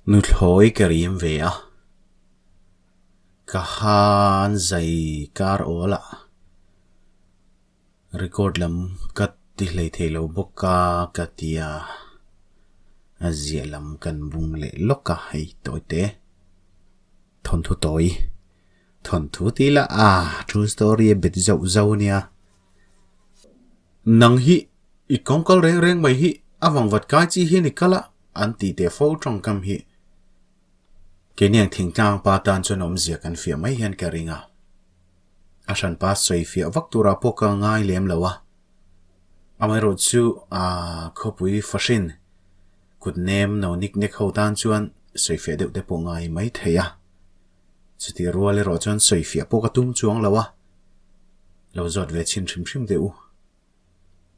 Nu thloi karim ve a ka han zai kar ola record lam kat ti hlei thelo boka katia azia lam kan bung le loka hei toite thon thu toi thon thu ti la true story a bit zau zau nia nang hi I kongkal reng reng mai hi awang wat kai chi hi ni kala anti te fo trong kam hi keniang thing tang pa tan chonom zia kan fia mai hian ka ringa ashan pa soi fia vaktura poka ngai lem lawa amai ro chu khopui fashin kut nem no nik nek ho tan chuan soi fia de po ngai mai theya chuti ruale ro chuan soi fia poka tum chuang lawa lo zot ve chin thrim deu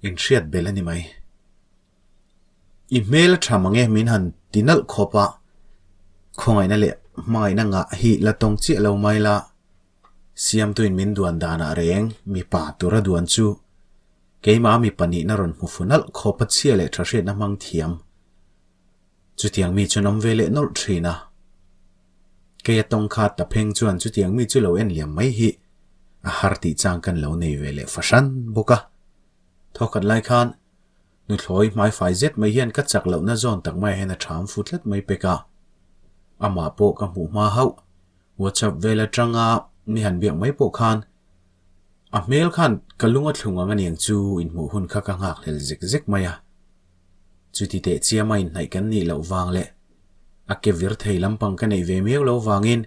in riat belani mai email thamange min han tinal khopa khongai na le mai na nga hi la tong chi lo mai la siam tuin min duan dana reng mi pa tura duan chu keima mi pani na ron mufunal khopa chia le thashe na mang thiam chu tiang mi chunom vele nol thina ke tong kha ta pheng chuan chu tiang mi chu lo en liam mai hi a harti chang kan lo nei vele fashan boka thokat lai khan nu thloi mai fai zet mai hian ka chak lo na zon tak mai hena tham futlet mai peka ama po ka mu ma hau whatsapp vela tanga mi han biak mai po khan a mail khan kalunga thlunga nganiang chu in mu hun kha ka ngak lel zik maya chuti te chia mai nai kan ni lo wang le a ke vir thei lampang ka nei ve meu lo wangin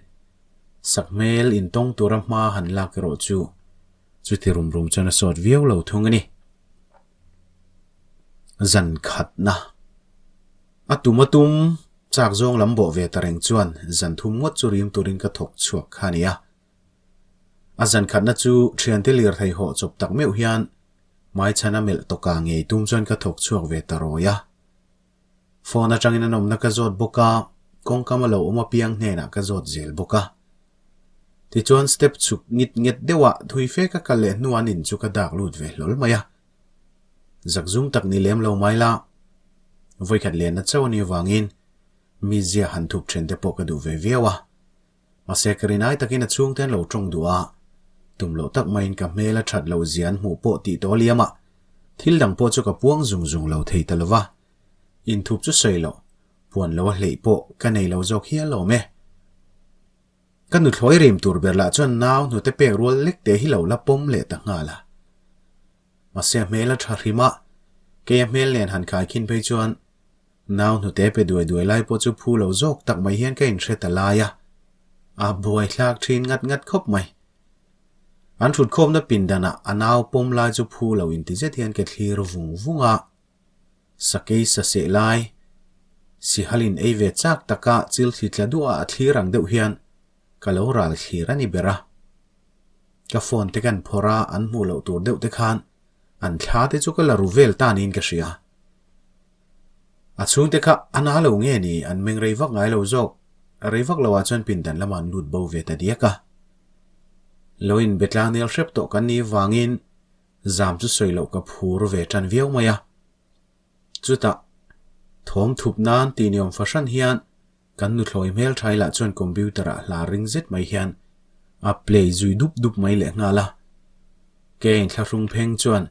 sak mail in tong turam ma han la ka ro chu chuti rum chana sot viau lo thungani zan khat na atumatum chak zong lam bo ve tareng chuan zan thum ngot chu rim turin ka thok chuak khania a zan khat na chu thian te lir thei ho chop tak meu hian mai chana mel to ka ngei tum chuan ka thok chuak ve taroya phone atangin anom na ka zot boka kong kamalo oma piang hne na ka zot zel boka ti chuan step chuk ngit dewa thui fe ka kale nuan in chu ka dak lut ve lol maya zakzum tak ni lem lo mai la voi khat len na chawni wangin mi zia han thup then te poka du ve vewa ma sekrinai takin a chung ten lo trong duwa tum lo tak main ka mela that lo zian mu po ti to liama thil dang po chu ka puang zung lo thei talwa in thup chu sei lo puan lo hlei po ka nei lo jok hian lo me kan nu thloi rim tur berla chon naw nu te pe rol lek te hi lo la pom le ta ngala ma se mela tharima ke mel len han khai khin pe chuan naw nu te pe duai lai po chu phu lo jok tak mai hian ka in theta la ya a buai thlak thin ngat khop mai an thut khom na pin dana anaw pom lai chu phu lo in ti jet hian ke thlir vunga sakei sa se lai si halin ei ve chak taka chil thitla du a thlirang deuh hian kalo ral thirani bera ka phone te kan phora an mu lo tur deuh te khan an thla te chu kala ruvel tanin ka ria a chung te kha ana lo nge ni an meng reivak ngai lo jok reivak lawa chon pin dan laman lut bo ve ta diaka loin betlanel shrep to kan ni wangin zam chu soilo ka phur ve tan viau maya chuta thom thup nan ti niom fashion hian kan nu thloi mel thaila chon computer a la ring zet mai hian a play zui dup mai le ngala ke in thlung pheng chuan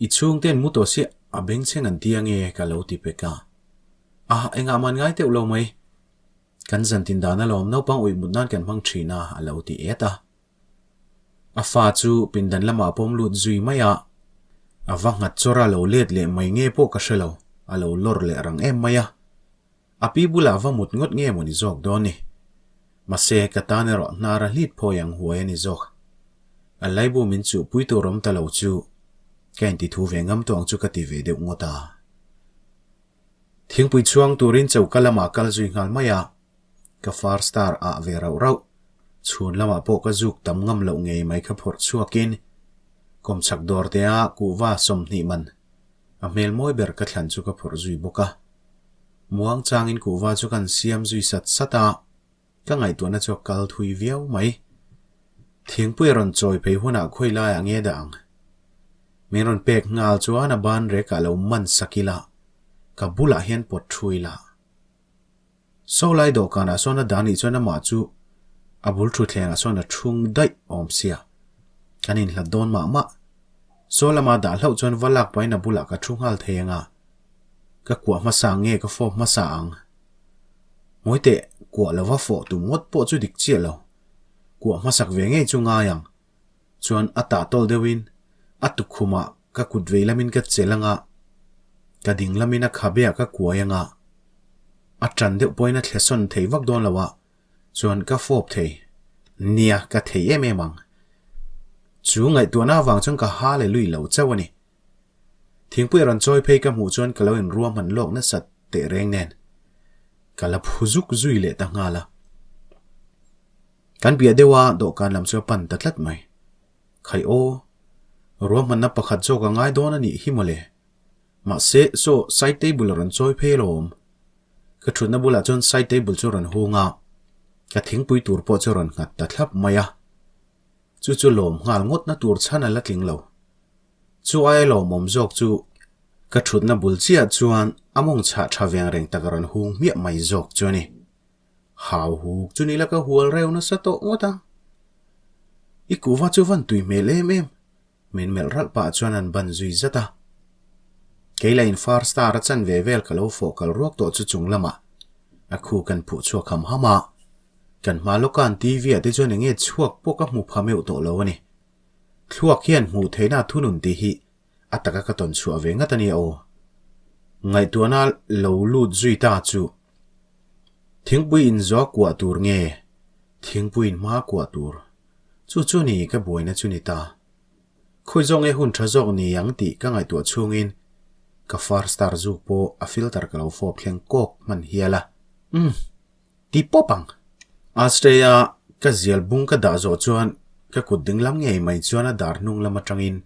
I chung ten mu to si a beng cheng an tiang e ka lo ti peka enga man ngai te lo mai kan zan tin dana lom no pang ui mut nan kan mang thina a lo ti eta a fa chu pindan lama pom lut zui maya awanga chora lo let le mai nge po ka shelo a lo lor le rang em maya a pi bula wa mut ngot nge moni jok do ni ma se ka ta ne ro na ra lit pho yang huai ni jok a lai bu min chu pui to rom ta lo chu ken ti thu ve ngam tong chu ka ti ve de ngota thing pui chuang turin chau kalama kal zui ngal maya ka far star a ve rau chhun lama po ka juk tam ngam lo ngei mai kha phor chuakin kom chak dor te a ku wa som ni man a mel moi ber ka thlan chu ka phor zui boka muang changin ku wa chu kan siam zui sata ka ngai tu na chok kal thui viau mai thing pui ron choi pe huna khoi la ya nge dang meron pek ngal chuan a ban re ka lo man sakila ka bula hian pot thui la so lai do kana so na dani chona ma chu abul thu thlenga so na thung dai om sia kanin hla don ma so lama da hlau chon walak paina bula ka thungal thenga ka kwa ma sa nge ka fo ma sa ang moite kwa lawa fo tu ngot po chu dik chia lo kwa ma sak ve nge chu nga yang chuan ata tol dewin atu khuma ka kudvei lamin ka chelanga ka ding lamina khabea ka kwa yanga atran de poina thleson thei wak don lawa chuan ka fop thei nia ka thei emang chu ngai tu na wang chang ka ha le lui lo chawani thingpui ran choi phei ka mu chuan ka lo in ruam han lok na sat te reng nen kala phuzuk zui le ta ngala kan bia dewa do kan lam chu pan tatlat mai khai o ruam man na pakhat zo ka ngai don ani himole ma se so side table ran choi phei lom ka thuna bula chon side table chu ran hunga ka thingpui tur po chu ran ngat ta thlap maya chu lom ngal ngot na tur chana la tling lo chu ai lo mom jok chu ka thutna bul chia chuan among cha thaveng reng takaran hung mi mai jok choni haw hu chuni la ka hual reu na sa to ngota ikuwa chu van tui me le mem min mel ral pa chuan an ban zui zata keila in far star chan ve vel ka lo fokal ruak to chu chung lama a khu kan phu chu kham hama kan ma lokan tv ate chuan nge chuak poka mu phameu to lo ani thluak hian mu theina thunun ti hi ataka ka ton chu awenga tani o ngai tuana lo lut zui ta chu thingpui in zo kwa tur nge thingpui in ma kwa tur chu ni ka boina chu ni ta khoi zong e hun thazok ni yang ti ka ngai tu chungin ka far star zu po a filter ka lo fo thleng kok man hiala ti popang Australia ka zial bung ka da zo chuan ka kuding lam nge mai chuan a dar nung lama tangin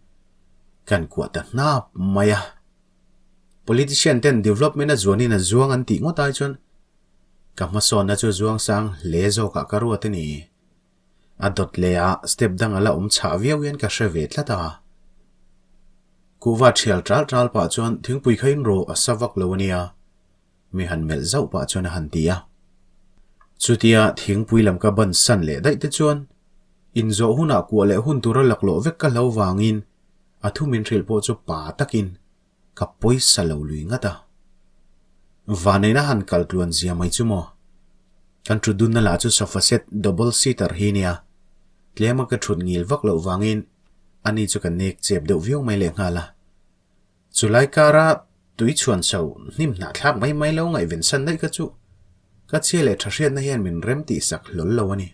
kan kuata na maya politician ten development a zuani na zuang an ti ngotai chuan ka mason na chu zuang sang le zo ka karu atini adot lea step dang ala cha viawian ka sheve thlata kuwa thial tral pa chuan thingpui khain ro asawak lowania mi han mel zau pa chuan han tia chutia thingpui lam ka ban san le dai te chuan in zo huna ku le hun tura laklo vek ka lo wangin athumin thil po chu pa takin ka poisa lo lui ngata vanena han kaltluan zia mai chumo kan trudun na la chu sofa set double seater hinia tlema ka thut ngil vak lo wangin ani chu kan nek chep deuh viau mai le ngala chulai kara tui chuan chau nim na thlak mai lo ngai ven san dai ka chu ka chele tharian na hian min rem ti sak lol lo ani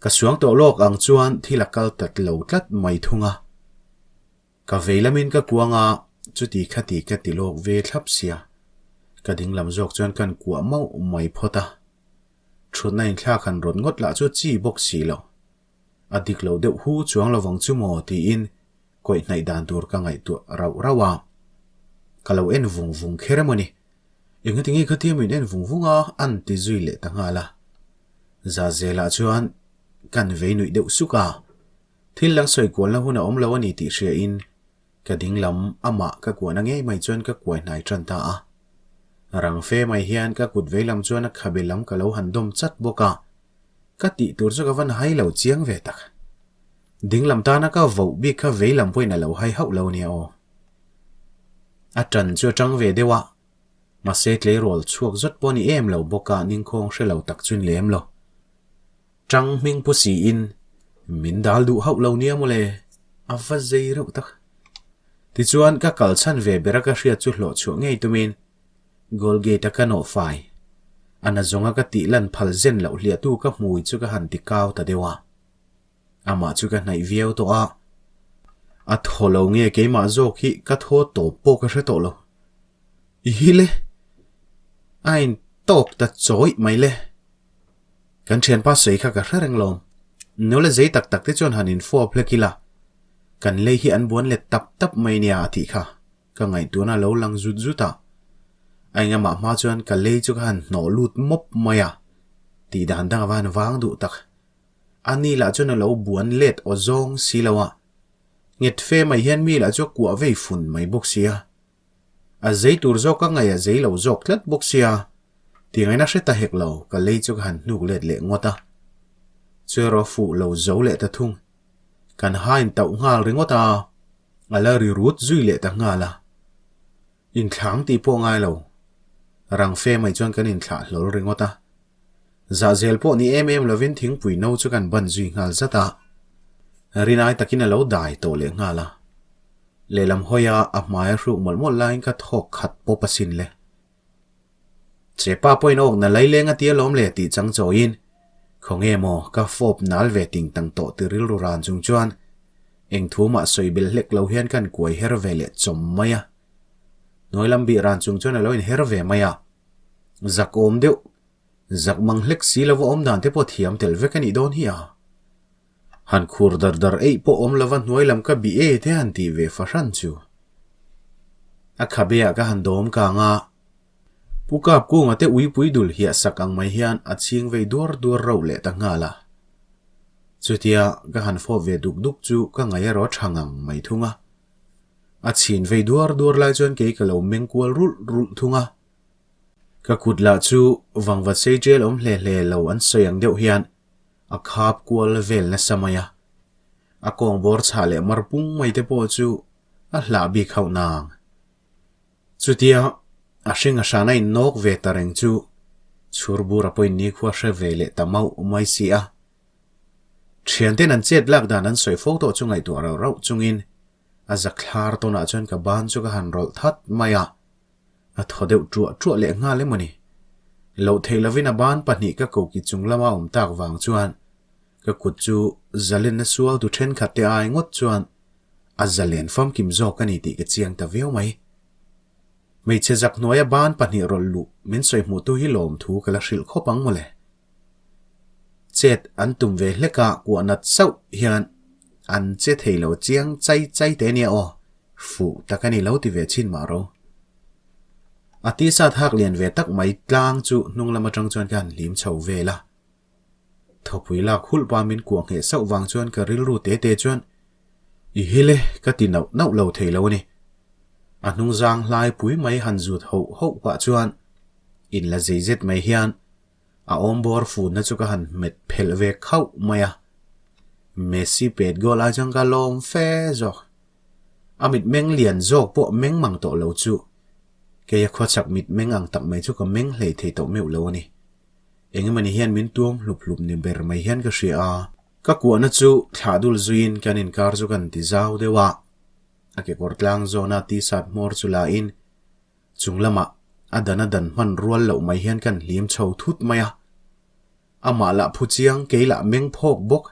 ka suang to lok ang chuan thilakal tat lo tlat mai thunga ka veilamin ka kuanga chuti khati ka tilok ve thlap sia ka dinglam jok chuan kan kuwa mau mai phota thuna in thla khan ron ngot la chu chi box si lo adik lo deuh hu chuang lawang chu mo ti in koi nai dan tur ka ngai tu rawa kalau en vung kheremoni ingatingi khati min en vunga an ti zui le tangala za zela chuan kan veinui deuh suka thil lang soi kwal na huna omlo ani ti hria in ka dinglam ama ka kwana nge mai chuan ka kwai nai tranta a rang fe mai hian ka kut veilam chuan a khabelam ka lo handom chat boka ka ti tur chu ka van hai lo chiang ve tak dinglam ta na ka vo bi kha veilam poina lo hai hau lo ni o atan chu tang ve dewa ma se tle rol chuak zot poni em lo boka ning khong hre lo tak chun lem lo tang ming pu si in min dal du hau lo nia mole afa zei ro tak ti chuan ka kal chan ve beraka hria chu hlo chu ngei tumin golgate ka no fai ana zonga ka ti lan phal zen lo hlia tu ka mui chu ka han ti kaw ta dewa ama chu ka nai viau to a tholo nge ke ma zo khi ka tho to po ka hre to lo hile ain tok ta choi mai le kan chen pa sei kha ka reng lom no le zei tak te chon hanin fo plekila kan le hi an bon le tap mai nia thi kha ka ngai tu na lo lang zut zuta ainga ma chuan ka le chu kan no lut mop maya ti dan dang van wang du tak ani la chon lo buan let o zong silawa nget fe mai hian mi la chu kwa vei fun mai boxia a zei tur zo ka ngai a zei lo zok tlat boxia tiếng ấy nó sẽ ta hẹt lâu cả lấy cho hẳn nụ lệ lệ ngọt ta chưa rõ phụ lâu dấu lệ ta thung cần hai tàu ngà ring ngọt ta là rút duy lệ ta ngà là in tháng thì po ngay lâu răng phê mày chọn cái in thả lâu ring ngọt ta giả dèl po ni em là viên tiếng quỷ nâu cho cần bận duy ngà ra ta rin ai ta kia lâu đại tổ lệ ngà là lệ làm hoya áp mai ru một line cả thọc khát po pasin lệ chế pa point ốc na lấy lên tia lom lệ tì trắng cho in không nghe mò cả phốp nál về tình tăng tổ từ ril ran chung chuan anh thu mà soi bil lek lâu hiền kan quay her về lệ chom maya nói làm bị ran chung chuan là her về maya giặc ôm điệu giặc mang lek xí là ôm đàn thế po thiam tel về cái này đón hi à han khur dar ấy po ôm là văn nói làm cái bị ấy thế han tì về phát san chu à khabia ka han dom ka nga pukap ku ngate ui pui dul hi sakang mai hian aching ve dur ro le ta nga la chutia ka han fo ve duk chu ka ngai ro thangang mai thunga achin ve dur lai chon ke ka lo meng kwal rul thunga ka kutla chu wangwa se jel om le lo an soyang deuh hian a khap kwal vel na samaya a kong bor chale marpung mai te po chu a hla bi khau nang chutia a hringa hrana in nok ve tareng chu churbur a point ni khua hre ve le tamau mai si a thian ten an chet lak dan an soi photo chu ngai tu ro chungin a zakhlar to na chon ka ban chu ka han rol that maya a thodeu tru le nga le mani lo theilavin a ban pani ka ko ki chunglama tak wang chuan ka kut chu zalen na sual tu then khate ai ngot chuan a zalen fam kim zo ka ni ti ka chiang ta veu mai mei che zak noya ban pani rol lu min soi mu tu hi lom thu kala hril khopang mole chet an tum ve hleka ku nat sau hian an che theilo chiang chai te nia o fu takani lo ti ve chin ma ro ati sa thak lian ve tak mai tlang chu nung lama tang chuan kan lim chho ve la thopui la khul pa min kuang he sau wang chuan ka ril ru te chuan I hile ka ti nau lo theilo ni anung zang lai pui mai han zut ho kwa chuan in la zeizet mai hian a ombor fu na chu ka han met phel ve khau maya Messi pet gol a jang ka lom fe zo amit meng lian zo po meng mang to lo chu ke ya khwachak mit meng ang tak mai chu ka meng hlei thei to meu lo ni engmani hian min tuam hlup ni ber mai hian ka hria ka ku na chu thadul zuin kan in kar chu kan ti zau dewa ake kortlang zona ti sat mor chula in chunglama adana dan man rual lo mai hian kan lim chho thut maya ama la phuchiang keila meng phok bok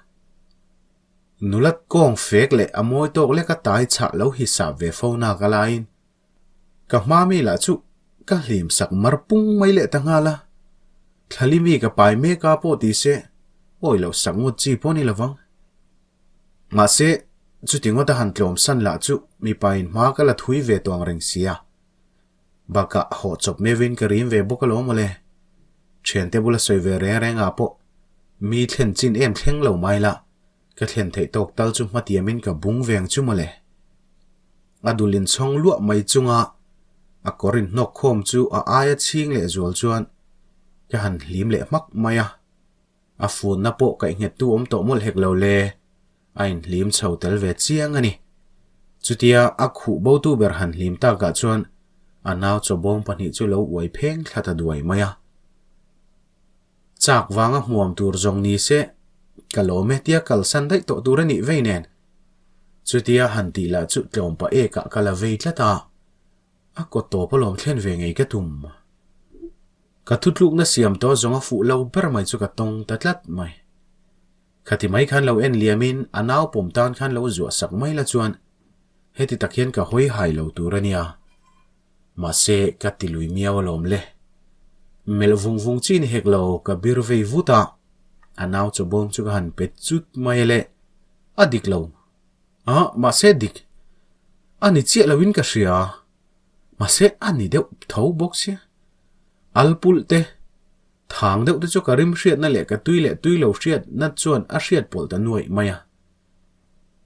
nulat kong fek le amoi tok le ka tai cha lo hisab ve phona ka lain ka mami la chu ka lim sak marpung mai le tangala thalimi ka pai me ka po ti se oi lo sangut chi poni lawang ma se chu tingo ta han tlom san la chu mi pain ma ka la thui ve tong reng sia baka ho chop mevin ka rim ve bokalo mole chen te bula soi ve re nga po mi thlen chin em thleng lo mai la ka thlen thei tok tal chu matiamin ka bung veng chu mole adulin chong lu mai chunga a korin nok khom chu a aya ching le zol chuan ka han lim le mak maya a phun na po ka nge tu to mol hek lo le ain lim chho tel ve chiang ani chutia a khu bo tu ber han lim ta ka chuan anaw cho bom pani chu lo wai pheng thata duai maya chak wanga muam tur jong ni se kalome tia kal san dai to turani veinen chutia han ti la chu tlom pa e ka kala ve tlata a ko to polom thlen ve ngei ka tum ka thutluk na siam to zonga fu lo ber mai chu ka tong tatlat mai khati mai khan lo en liamin anaw pom tan khan lo zu sak mai la chuan heti takhian ka hoi hai lo turania ma se ka tilui miaw lom le mel vung chin hek lo ka bir ve vuta anaw cho bom chu han pet chut mai le adik lo ma se dik ani che lawin ka hria ma se ani deuh tho box ya alpul te thang deuh te chu ka rim hriat na le ka tui lo hriat na chuan a hriat pol ta nuai maya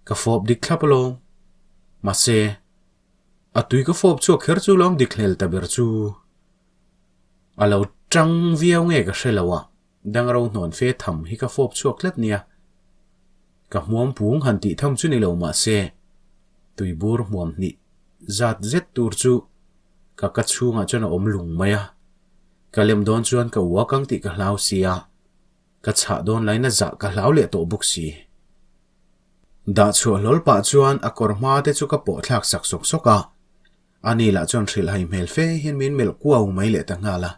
ka fop dik thlapalo ma se a tui ka fop chu kher chu lom dik hlel ta ber chu alo trăng viau nghe ka shelawa dang ro non fe tham hi ka fop chuak let nia ka muam pung han ti tham chu ni lo ma se tui bur muam ni zat zet tur chu ka ka chunga chona om lung maya ka lem don chuan ka wakang ti ka hlau sia ka cha don laina za ka hlau le to buk si da chu lol pa chuan a korma te chu ka po thlak sak sok soka ani la chon thil hai mel fe hin min mel kuau mai le ta ngala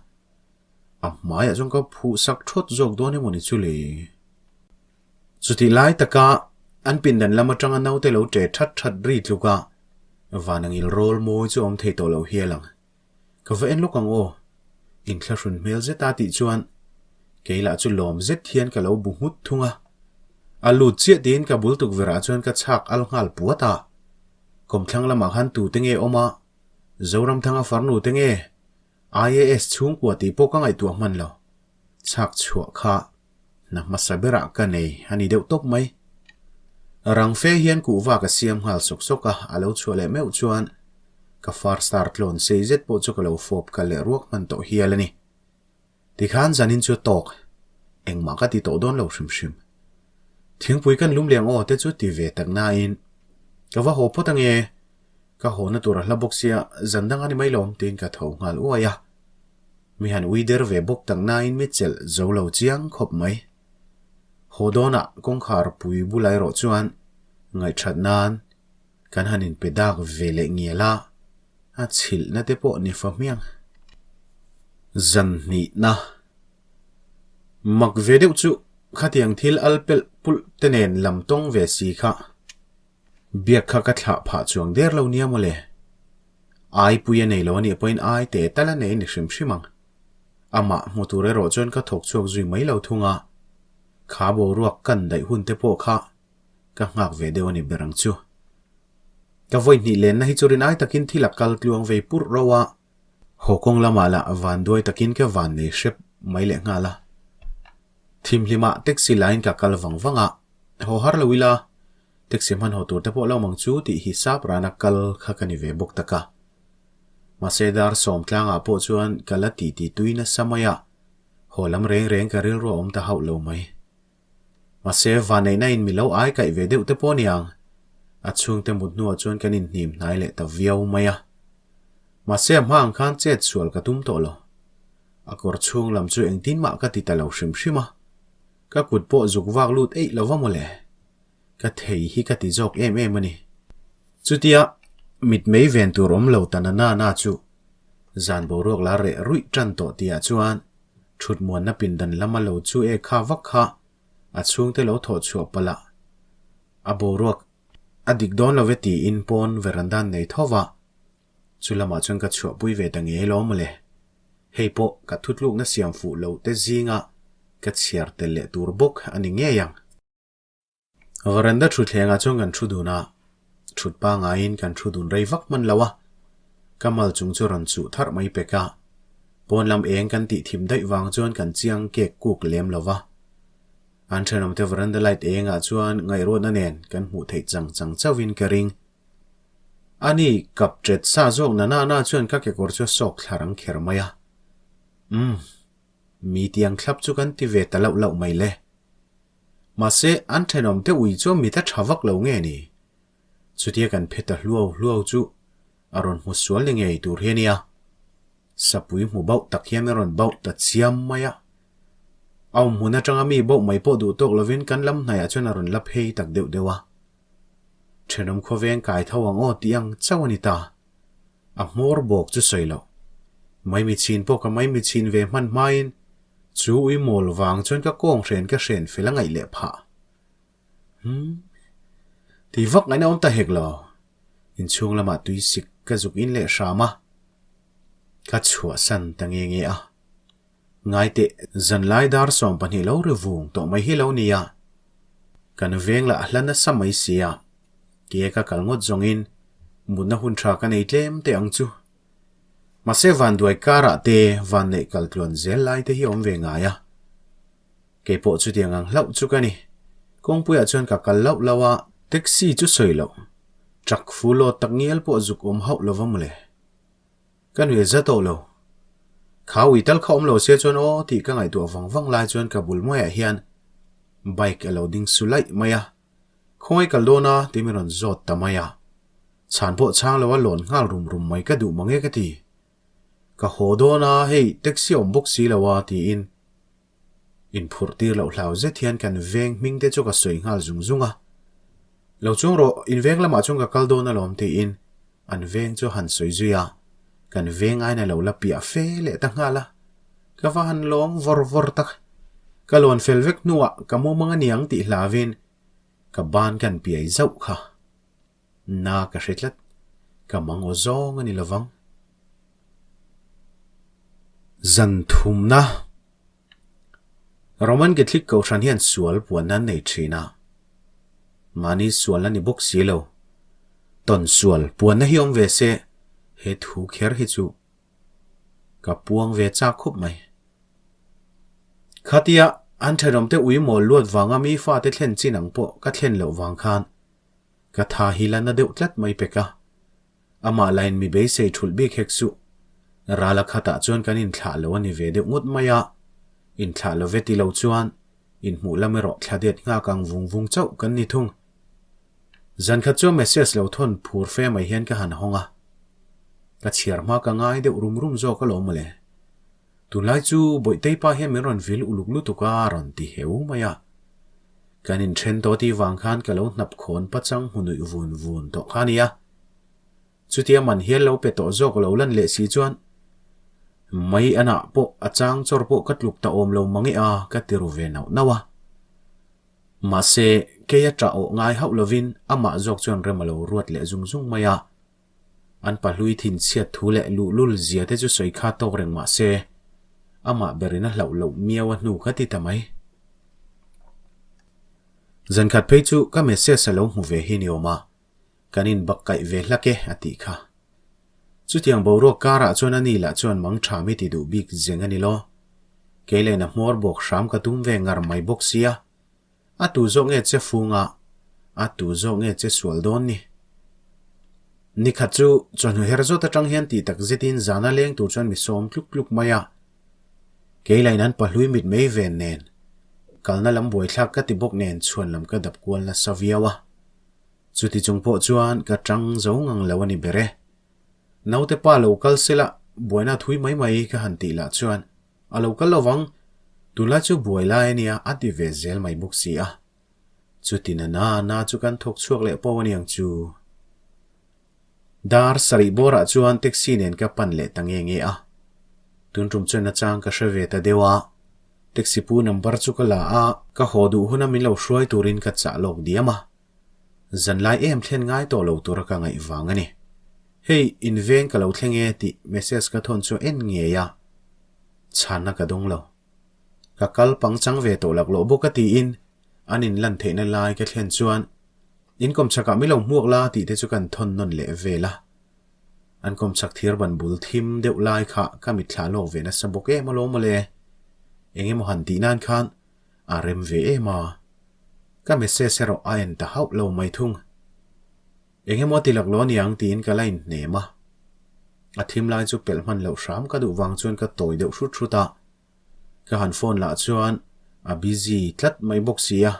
maya chong ka phu sak thot jok don emoni chu le chuti lai taka an pin dan lama tanga nau te lo tre that that ri tluka vanang il rol mo chu om thei to lo hielang ka va en lokang o in thlarun mel zeta ti chuan keila chu lom zet thian ka lo bu hut thunga alu chia din ka bul tuk vera chuan ka chak al ngal puata kom thlang lama han tu tenge oma zoram thanga farnu tenge IAS chung kwa ti po ka ngai tu man lo chak chua kha na masabera ka nei ani deuh tok mai rang fe hian ku wa ka siam hal sok soka alo chule meu chuan ka far star tlon seizet po chu ka lo fop ka le ruak man to hialani ti khan zanin chu tok engma ka ti to don lo shim shim thingpui kan lum leng o te chu ti ve tak na in ka wa ho potange ka ho na tur hlabok sia zandang ani mai lom tin ka tho ngal uaya mi han wider ve bok tak na in mi chel zo lo chiang khop mai hodona kong khar pui bulai ro chuan ngai that nan kan hanin pedak vele ngiela a chil na te po ni famiang zan ni na mak ve deuh chu khatiang thil alpel pul tenen lamtong ve si kha biak kha ka thla pha chuang der lo nia mole ai puya nei lo ni point ai te tala nei ni shim shimang ama moture ro chon ka thok chuak zui mai lo thunga kha bo ruak kan dai hun te po kha ka ngak ve dewani berang chu ka voi ni len na hi churin ai takin thila kal tluang ve pur rowa hokong lama la van doi takin ke van nei shep mai le ngala thim lima taxi line ka kal wangwanga ho har lo wila taxi man ho tur te po lo mang chu ti hisap rana kal kha kani ve bok taka masedar som tlanga po chuan kala ti ti tuina samaya holam reng reng ka ril ro om ta hau lo mai mase vanei na in milo ai kai ve deuh te po niang achung te mut nu chuan kanin hnim nai le ta viau maya mase mang khan chet sual ka tum to lo akor chung lam chu eng tin ma ka ti ta lo shim shima ka kut po zuk wak lut ei lo wa mole ka thei hi ka ti jok em em ani chutia mit mei ven tur om lo tanana na chu zan bo rok la re rui tran to tia chuan thut mon na pin dan lama lo chu e kha vak kha achung te lo tho chu pala abo rok adik don lo veti in pon verandan nei thowa chulama chung ka chu pui ve tang e lo mole heipo ka thutluk na siam fu lo te zinga ka chiar te le tur bok ani nge yang veranda thu thlenga chung kan thu duna thut pa nga in kan thu dun rei vak man lawa kamal chung chu ran chu thar mai peka pon lam eng kan ti thim dai wang chuan kan chiang ke kuk lem lawa an thanom te veranda light enga chuan ngai ro na nen kan mu thei chang chang chawin ka ring ani kap tret sa jok na na chuan ka ke kor chu sok thlarang kher maya mi tiang thlap chu kan ti ve ta lo lo mai le mase an thanom te ui chu mi ta thawak lo nge ni chutia kan pheta hluau chu aron mu sual nge tur henia sapui mu bau takhiam ron bau ta chiam maya au muna tanga mi bau mai po du tok lovin kan lam hnaya chuan aron lap hei tak deuh dewa thenom khoveng kai thawang o tiang chawani ta a mor bok chu soilo mai mi chin po ka mai mi chin ve man main chu ui mol wang chuan ka kong hren ka hren felangai le pha ti vak ngai na om ta hek lo in chung lama tui sik ka zuk in le shama ka chua san tange nge a ngai te zan lai dar som pani lo revung to mai hi lo nia kan veng la hlana samai sia ke ka kalngot zongin munna hun tha ka nei tlem te ang chu mase van duai kara te van nei kaltlon zel lai te hi om ve nga ya ke po chu tiang ang hlau chu ka ni kong puya chuan ka kal lau lawa taxi chu soilo truck fulo tak ngial po zuk om hau lova mule kan we za to lo khau ital khom lo se chuan o ti ka ngai tu wang lai chuan ka bul mai hian bike loading sulai maya khoi kal dona timiron zot tamaya chan po chang lo lon ngal rum mai ka du mangi ka ti ka hodona hei taxi om box si lawa ti in phurtir lo hlau ze thian kan veng ming te chu ka soi ngal zunga lo chung ro in veng lama chung ka kal dona lom ti an veng chu han soi zuya kan veng ai na lo la pia fe le ta ngala ka va han long vor tak ka lon fel vek nuwa ka mo manga niang ti hlavin ka ban kan piai zau kha na ka hretlat ka mango zong ani lawang zan thum na Roman Catholic ko than hian sual puanan nei thina mani sual ani bok silo ton sual puan hiom ve se he thu kher hi chu ka puang ve cha khup mai khatia an tharom te ui mol luat wanga mi fa te thlen chinang po ka thlen lo wang khan ka tha hilana deuh tlat mai peka ama line mi be sei thul bi khek su rala khata chuan kanin thla lo ani ve deuh ngut maya in thla lo veti lo chuan in mu lamero thladet nga kang vung chau kan ni thung zan kha chu message lo thon phur fe mai hian ka han honga ka chiar ma ka ngai de rum zo ka lo male tunlai chu boi tei pa he meron vil uluk lu tu ka ron ti heu maya kanin then to ti wang khan ka lo nap khon pachang hunui vun to khania chutia man hial lo pe to zo ko lo lan le si chuan mai ana po achang chor po katluk ta om lo mangi a ka tiru ve nawa ma se ke ya tra o ngai hau lovin ama jok chuan remalo ruat le zung maya an pa hlui thin chiat thu le lul zia te chu soi kha to reng ma se ama berina lo miawa nu khati tamai zan khat pe chu ka message lo mu ve hi ni oma kanin bakkai ve hlake ati kha chutiang boro kara chuan ani la chuan mang tha mi ti du bik zeng ani lo kele na mor bok sham ka tum ve ngar mai bok sia atu zo nge che funga atu zo nge che sual don ni khachu chon her zo ta tang hian ti tak zetin zana leng tu chuan mi som kluk maya kele nan pa hlui mit mei ven nen kalna lam boi thak ka ti bok nen chuan lam ka dap kwal na saviawa chuti chung po chuan ka tang zo ngang lawani bere naute pa local sela boina thui mai ka hanti la chuan a local lawang tula chu boila ania ati ve zel mai buk sia chutina na chu kan thok chuak le pawani ang chu dar sari bora chuan taxi nen ka pan le tange a tunrum chena chang ka shave ta dewa taxi pu number chu kala a ka hodu huna min lo hruai turin ka cha lok diama zanlai em thlen ngai to lo tur ka ngai wangani hey in veng ka lo thlenge ti message ka thon chu en nge ya chana ka dong lo ka kal pang chang ve to lak lo boka ti in anin lan theina lai ka thlen chuan in kom chaka mi lo muak la ti te chu kan thon non le vela an kom chak thir ban bul thim deuh lai kha ka mi thla lo ve na saboke malo male enge mo han ti nan khan arem ve ema ka message ro ain ta hau lo mai thung enge mo tilak lo niang tin ka lain nema athim lai chu pelman lo sham ka du wang chuan ka toi deuh hruta ka han phone la chuan a busy tlat mai boxia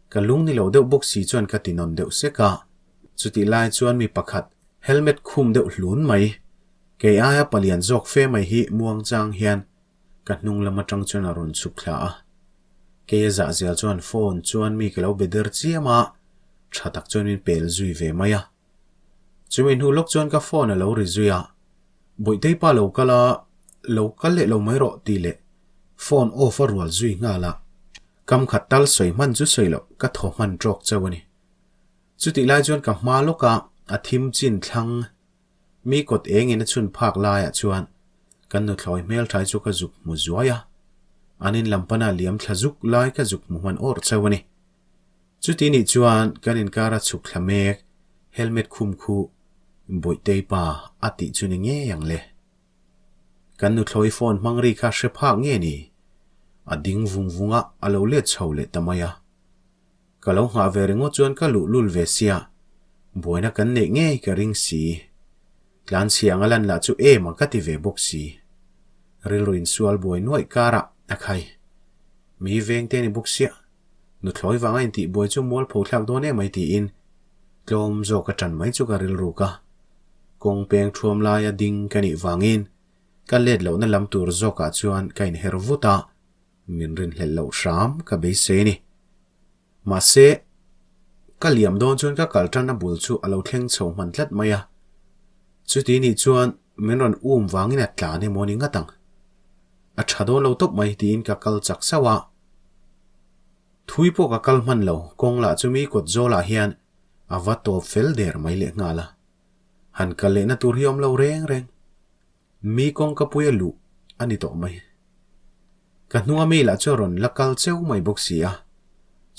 ka lung ni lo deuh boxi chuan ka tinon deuh seka chuti lai chuan mi pakhat helmet khum deuh hlun mai ke aya palian jok fe mai hi muang chang hian ka hnung lama tang chuan a ron chukla ke za zel chuan phone chuan mi ke lo beder chiama thatak chuan min pel zui ve maya chumin hu lok chuan ka phone a lo ri zuya boitei pa local le lo mai ro ti le phone offer wal zui ngala kam khatal soi man chu soilo ka tho man trok chawani chuti lai chuan ka hma loka athim chin thlang mi kot eng in chun phak lai a chuan kan nu thloi mel thai chu ka zuk mu zuaya anin lampana liam thlazuk lai ka zuk mu man or chawani chuti ni chuan kanin kara chuk thlamek helmet khum khu boitei pa ati chuni nge yang le kan nu thloi phone mangri kha she phak nge ni ading vungvunga alo le chhole tamaya kalau nga veringo chuan ka lul ve sia boina kan ne nge ka ring si tlan siang alan la chu e ma ka ti ve boxi ril ruin sual buai nuai kara akai mi veng te ni buksia nu thloi wanga in ti buai chu mol pho thlak do ne mai ti in tlom zo ka tan mai chu ka ril ru ka kong peng thuam lai a ding kani wangin ka let lo na lam tur zo ka chuan kain hervuta min rin hlel lo sham ka be se ni ma se ka liam don chuan ka kaltan na bul chu alo thleng chho man tlat maya chu ti ni chuan min ron wangin atla ne morning atang a thadon lo top mai tin ka kal chak sawa thui po ka kal man lo kong la chu mi kot zo la hian avato fel der mai le ngala han ka le na tur hiom lo reng reng mi kong ka puya lu ani to mai ka nuwa mi la choron lakal cheu mai boksia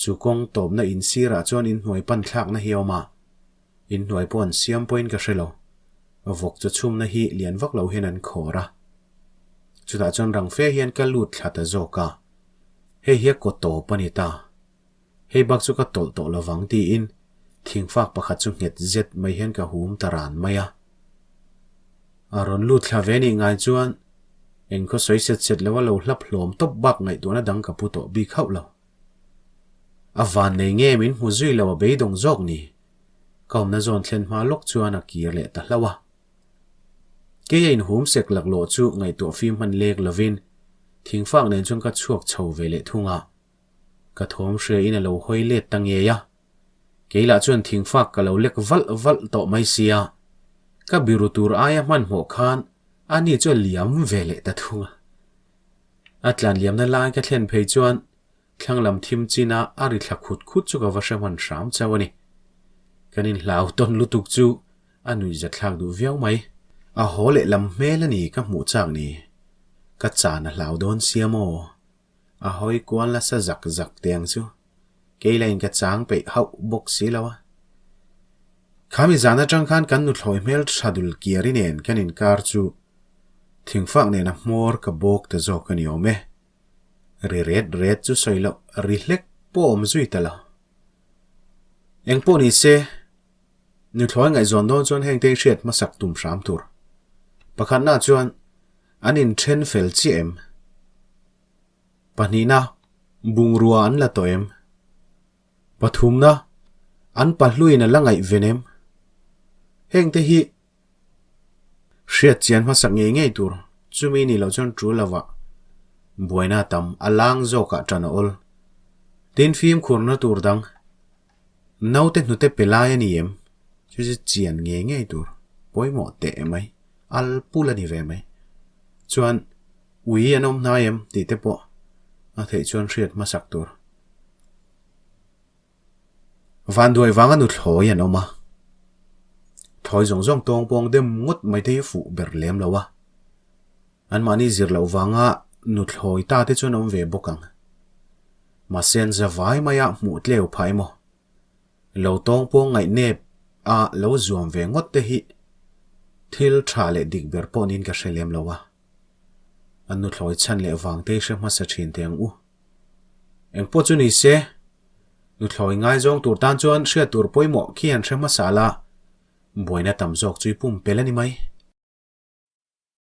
chu kong top na in sira chon in hnuai pan thlak na hioma in hnuai pon siam point ka hrelo vok chu chum na hi lian vak lo hen an khora chuta chon rang fe hian ka lut thata zoka he hi ko to panita he bak chu ka tol to lawang ti in thing fak pakhat chu nget zet mai hian ka hum taran maya aron lut thlaveni ngai chuan en ko soi set lewa lo hlap hlom top bak ngai tuna dang ka puto bi khau lo avan nei nge min hu zui lo be dong jok ni kaum na zon thlen ma lok chuan a kir le ta hlawa ke in hum sek lak lo chu ngai to phim man lek lovin thing fak nen chung ka chuak chho ve le thunga ka thom hre in a lo hoi le tang ye ya ke la chuan thing fak ka lo lek val to mai sia ka birutur aya man mo khan ani chu liam ve le ta thunga atlan liam na lai ka thlen phei chuan thanglam thim china ari thla khut chu ka washa man ram chawani kanin hlau ton lutuk chu anui za thlak du viau mai a hole lam mel ani ka mu chak ni ka chana hlau don siamo a hoi kwan la sa zak teng chu keilain ka chang pe hau bok silawa khami zana tang khan kan nu thloi mel thadul kiarinen kanin kar chu thingfak ne na mor ka bok ta zo kan yome red chu soilo rihlek pom zui tala engpo ni se nu thloi ngai zon don chon heng te hriat ma sak tum ram tur pakhat na chuan anin then fel chi em panina bungrua an la to em pathumna an palhuina langai venem heng te hi hriat chian ma sak nge tur chumi ni lo chon tru lawa buaina tam alang zo ka tana ol tin phim khurna tur dang naute hnute pelai ani em chu chian nge tur poimo te mai al pulani ve mai chuan ui anom na em ti te po a thei chuan hriat ma sak tur van duai wanga nu thloi anoma thoi zong tong pong dem ngut mai te fu berlem lawa an mani zir lo wanga nu thloi ta te chuan om ve bokang ma sen za vai maya mu tleu phai mo lo tong pong ngai nep a lo zuam ve ngot te hi thil thale dik ber ponin ka hrelem lawa an nu thloi chan le wang te hre ma sa thin teng u eng po chu ni se nu thloi ngai zong tur tan chuan hria tur poimo khian hre ma sala boina tam jok chui pum pelani mai